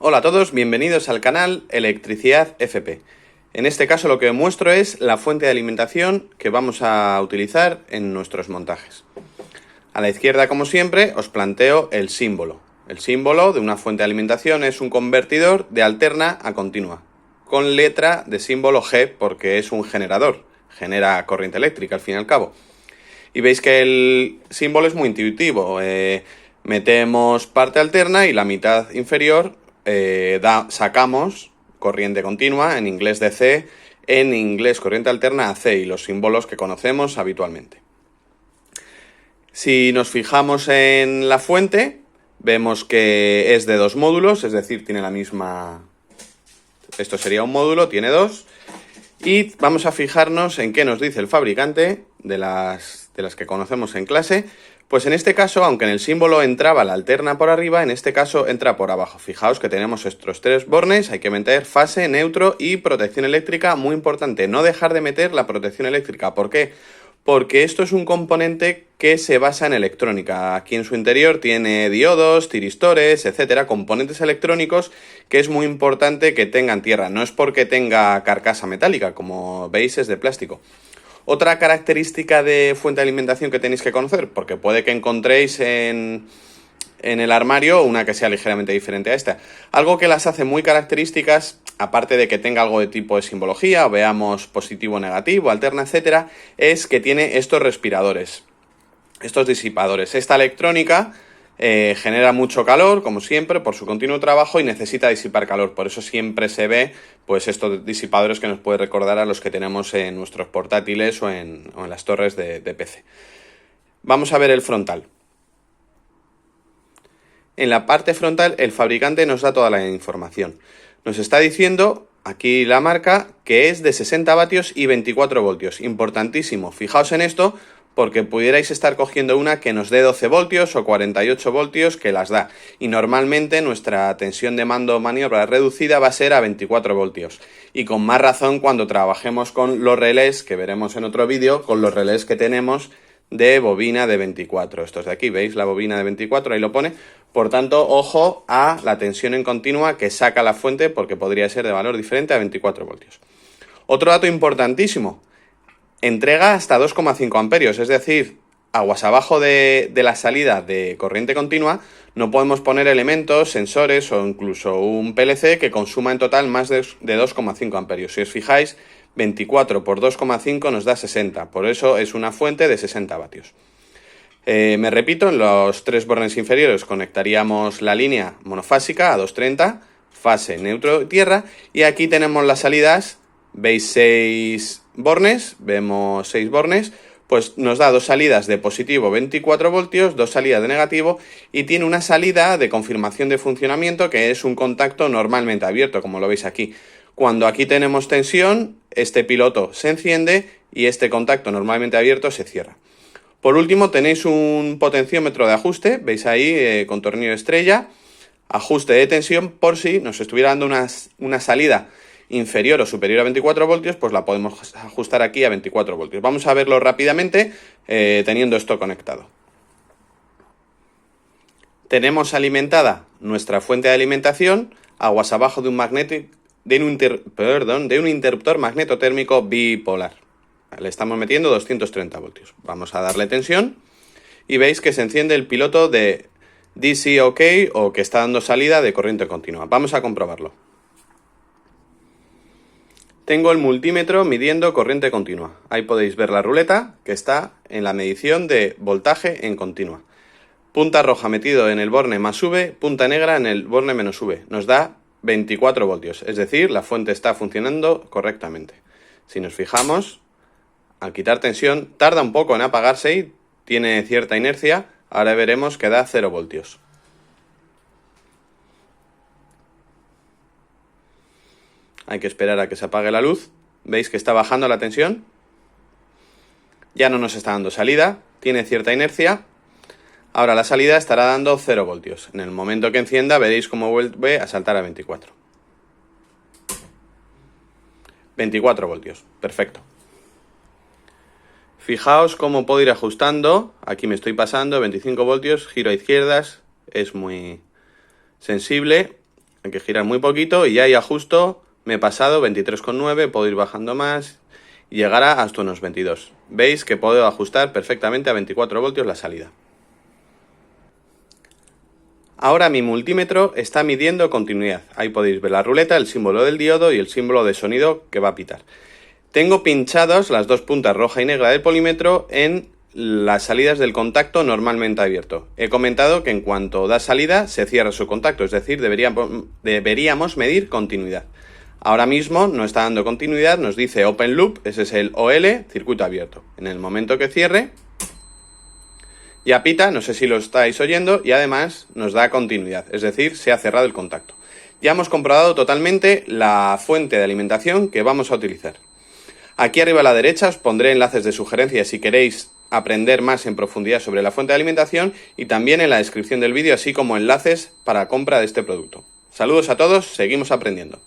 Hola a todos, bienvenidos al canal Electricidad FP. En este caso lo que muestro es la fuente de alimentación que vamos a utilizar en nuestros montajes. A la izquierda, como siempre, os planteo el símbolo. El símbolo de una fuente de alimentación es un convertidor de alterna a continua, con letra de símbolo G porque es un generador, genera corriente eléctrica al fin y al cabo. Y veis que el símbolo es muy intuitivo. Metemos parte alterna y la mitad inferior sacamos corriente continua, en inglés DC, en inglés corriente alterna AC y los símbolos que conocemos habitualmente. Si nos fijamos en la fuente, vemos que es de dos módulos, es decir, tiene la misma... Esto sería un módulo, tiene dos. Y vamos a fijarnos en qué nos dice el fabricante de las que conocemos en clase. Pues en este caso, aunque en el símbolo entraba la alterna por arriba, en este caso entra por abajo. Fijaos que tenemos estos tres bornes, hay que meter fase, neutro y protección eléctrica. Muy importante, no dejar de meter la protección eléctrica. ¿Por qué? Porque esto es un componente que se basa en electrónica. Aquí en su interior tiene diodos, tiristores, etcétera, componentes electrónicos que es muy importante que tengan tierra. No es porque tenga carcasa metálica, como veis es de plástico. Otra característica de fuente de alimentación que tenéis que conocer, porque puede que encontréis en el armario una que sea ligeramente diferente a esta. Algo que las hace muy características, aparte de que tenga algo de tipo de simbología, o veamos positivo, negativo, alterna, etcétera, es que tiene estos respiradores, estos disipadores. Esta electrónica genera mucho calor, como siempre, por su continuo trabajo y necesita disipar calor. Por eso siempre se ve pues estos disipadores que nos puede recordar a los que tenemos en nuestros portátiles o en las torres de PC. Vamos a ver el frontal. En la parte frontal el fabricante nos da toda la información. Nos está diciendo, aquí la marca, que es de 60 vatios y 24 voltios. Importantísimo, fijaos en esto porque pudierais estar cogiendo una que nos dé 12 voltios o 48 voltios que las da. Y normalmente nuestra tensión de mando maniobra reducida va a ser a 24 voltios. Y con más razón cuando trabajemos con los relés, que veremos en otro vídeo, con los relés que tenemos de bobina de 24. Estos de aquí, ¿veis? La bobina de 24, ahí lo pone. Por tanto, ojo a la tensión en continua que saca la fuente porque podría ser de valor diferente a 24 voltios. Otro dato importantísimo, entrega hasta 2,5 amperios, es decir, aguas abajo de la salida de corriente continua no podemos poner elementos, sensores o incluso un PLC que consuma en total más de 2,5 amperios. Si os fijáis, 24 por 2,5 nos da 60, por eso es una fuente de 60 vatios. Me repito, en los tres bornes inferiores conectaríamos la línea monofásica a 230, fase, neutro, tierra, y aquí tenemos las salidas, veis 6 bornes, vemos 6 bornes, pues nos da dos salidas de positivo 24 voltios, dos salidas de negativo y tiene una salida de confirmación de funcionamiento que es un contacto normalmente abierto, como lo veis aquí. Cuando aquí tenemos tensión, este piloto se enciende y este contacto normalmente abierto se cierra. Por último tenéis un potenciómetro de ajuste, veis ahí con tornillo estrella, ajuste de tensión por si nos estuviera dando una salida inferior o superior a 24 voltios, pues la podemos ajustar aquí a 24 voltios. Vamos a verlo rápidamente teniendo esto conectado. Tenemos alimentada nuestra fuente de alimentación, aguas abajo de un interruptor magnetotérmico bipolar. Le estamos metiendo 230 voltios. Vamos a darle tensión y veis que se enciende el piloto de DC OK o que está dando salida de corriente continua. Vamos a comprobarlo. Tengo el multímetro midiendo corriente continua. Ahí podéis ver la ruleta que está en la medición de voltaje en continua. Punta roja metido en el borne más V, punta negra en el borne menos V. Nos da 24 voltios, es decir, la fuente está funcionando correctamente. Si nos fijamos, al quitar tensión, tarda un poco en apagarse y tiene cierta inercia. Ahora veremos que da 0 voltios. Hay que esperar a que se apague la luz. ¿Veis que está bajando la tensión? Ya no nos está dando salida, tiene cierta inercia. Ahora la salida estará dando 0 voltios. En el momento que encienda veréis cómo vuelve a saltar a 24. 24 voltios, perfecto. Fijaos cómo puedo ir ajustando. Aquí me estoy pasando, 25 voltios, giro a izquierdas, es muy sensible. Hay que girar muy poquito y ya ahí ajusto, me he pasado 23,9, puedo ir bajando más y llegará hasta unos 22. Veis que puedo ajustar perfectamente a 24 voltios la salida. Ahora mi multímetro está midiendo continuidad. Ahí podéis ver la ruleta, el símbolo del diodo y el símbolo de sonido que va a pitar. Tengo pinchados las dos puntas roja y negra del polímetro en las salidas del contacto normalmente abierto. He comentado que en cuanto da salida se cierra su contacto, es decir, deberíamos medir continuidad. Ahora mismo no está dando continuidad, nos dice Open Loop, ese es el OL, circuito abierto. En el momento que cierre, ya pita, no sé si lo estáis oyendo, y además nos da continuidad, es decir, se ha cerrado el contacto. Ya hemos comprobado totalmente la fuente de alimentación que vamos a utilizar. Aquí arriba a la derecha os pondré enlaces de sugerencias si queréis aprender más en profundidad sobre la fuente de alimentación y también en la descripción del vídeo, así como enlaces para compra de este producto. Saludos a todos, seguimos aprendiendo.